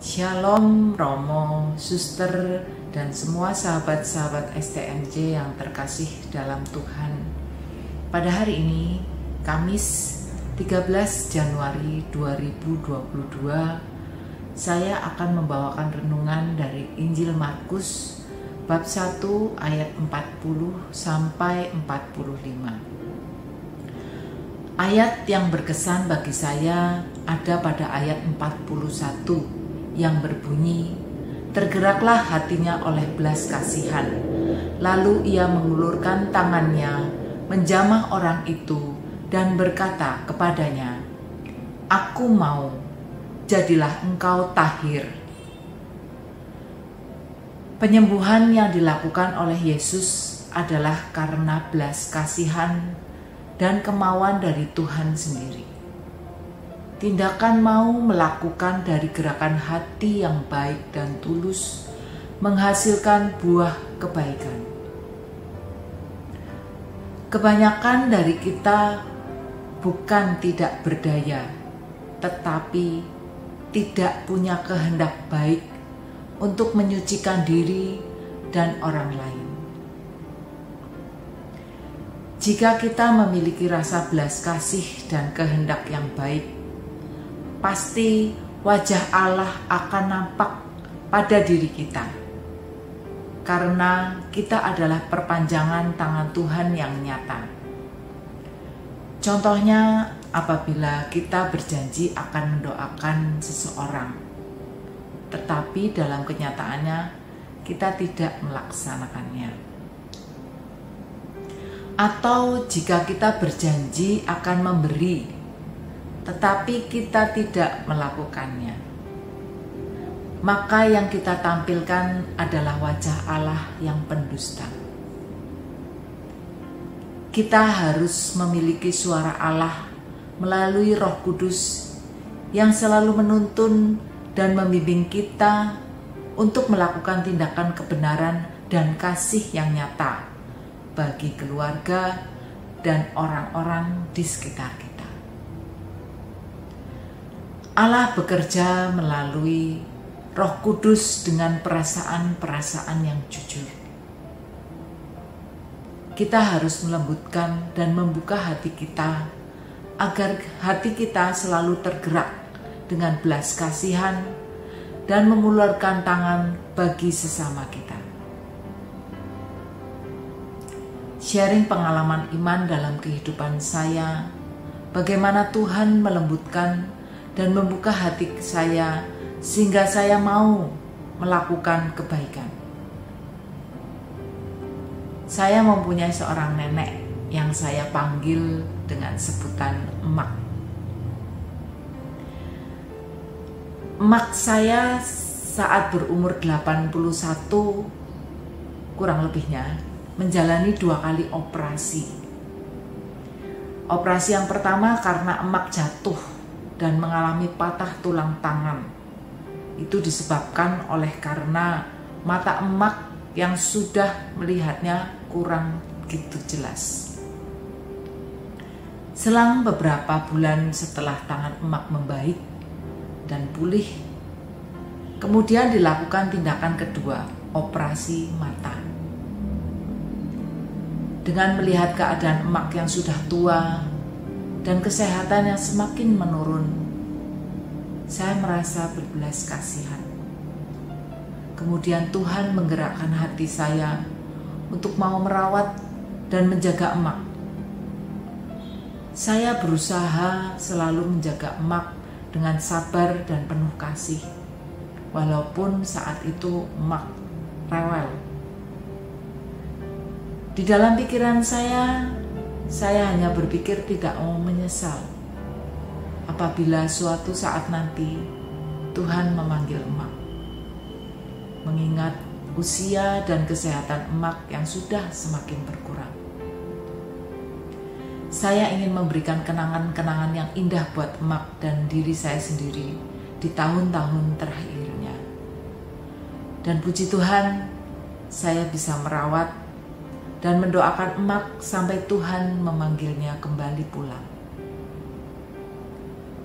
Shalom Romo, Suster, dan semua sahabat-sahabat STMJ yang terkasih dalam Tuhan. Pada hari ini, Kamis 13 Januari 2022, saya akan membawakan renungan dari Injil Markus bab 1 ayat 40 sampai 45. Ayat yang berkesan bagi saya ada pada ayat 41 yang berbunyi, "Tergeraklah hatinya oleh belas kasihan, lalu ia mengulurkan tangannya, menjamah orang itu dan berkata kepadanya, 'Aku mau, jadilah engkau tahir.'" Penyembuhan yang dilakukan oleh Yesus adalah karena belas kasihan dan kemauan dari Tuhan sendiri. Tindakan mau melakukan dari gerakan hati yang baik dan tulus menghasilkan buah kebaikan. Kebanyakan dari kita bukan tidak berdaya, tetapi tidak punya kehendak baik untuk menyucikan diri dan orang lain. Jika kita memiliki rasa belas kasih dan kehendak yang baik, pasti wajah Allah akan nampak pada diri kita, karena kita adalah perpanjangan tangan Tuhan yang nyata. Contohnya, apabila kita berjanji akan mendoakan seseorang, tetapi dalam kenyataannya kita tidak melaksanakannya. Atau jika kita berjanji akan memberi, tetapi kita tidak melakukannya, maka yang kita tampilkan adalah wajah Allah yang pendusta. Kita harus memiliki suara Allah melalui Roh Kudus yang selalu menuntun dan membimbing kita untuk melakukan tindakan kebenaran dan kasih yang nyata bagi keluarga dan orang-orang di sekitar kita. Allah bekerja melalui Roh Kudus dengan perasaan-perasaan yang jujur. Kita harus melembutkan dan membuka hati kita agar hati kita selalu tergerak dengan belas kasihan dan mengulurkan tangan bagi sesama kita. Sharing pengalaman iman dalam kehidupan saya, bagaimana Tuhan melembutkan dan membuka hati saya sehingga saya mau melakukan kebaikan. Saya mempunyai seorang nenek yang saya panggil dengan sebutan emak. Emak saya saat berumur 81 kurang lebihnya menjalani 2 kali operasi. Operasi yang pertama karena emak jatuh dan mengalami patah tulang tangan. Itu disebabkan oleh karena mata emak yang sudah melihatnya kurang gitu jelas. Selang beberapa bulan setelah tangan emak membaik dan pulih, kemudian dilakukan tindakan kedua, operasi mata. Dengan melihat keadaan emak yang sudah tua dan kesehatan yang semakin menurun, saya merasa berbelas kasihan. Kemudian Tuhan menggerakkan hati saya untuk mau merawat dan menjaga emak. Saya berusaha selalu menjaga emak dengan sabar dan penuh kasih, walaupun saat itu emak rewel. Di dalam pikiran saya hanya berpikir tidak mau menyesal apabila suatu saat nanti Tuhan memanggil emak, mengingat usia dan kesehatan emak yang sudah semakin berkurang. Saya ingin memberikan kenangan-kenangan yang indah buat emak dan diri saya sendiri di tahun-tahun terakhirnya. Dan puji Tuhan, saya bisa merawat dan mendoakan emak sampai Tuhan memanggilnya kembali pulang.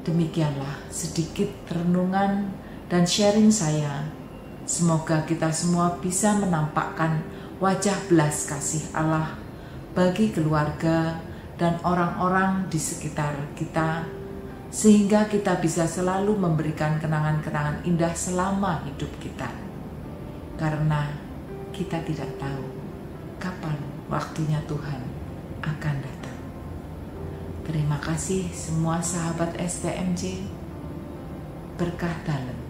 Demikianlah sedikit renungan dan sharing saya. Semoga kita semua bisa menampakkan wajah belas kasih Allah bagi keluarga dan orang-orang di sekitar kita, sehingga kita bisa selalu memberikan kenangan-kenangan indah selama hidup kita. Karena kita tidak tahu kapan waktunya Tuhan akan datang. Terima kasih semua sahabat STMJ. Berkah dalam.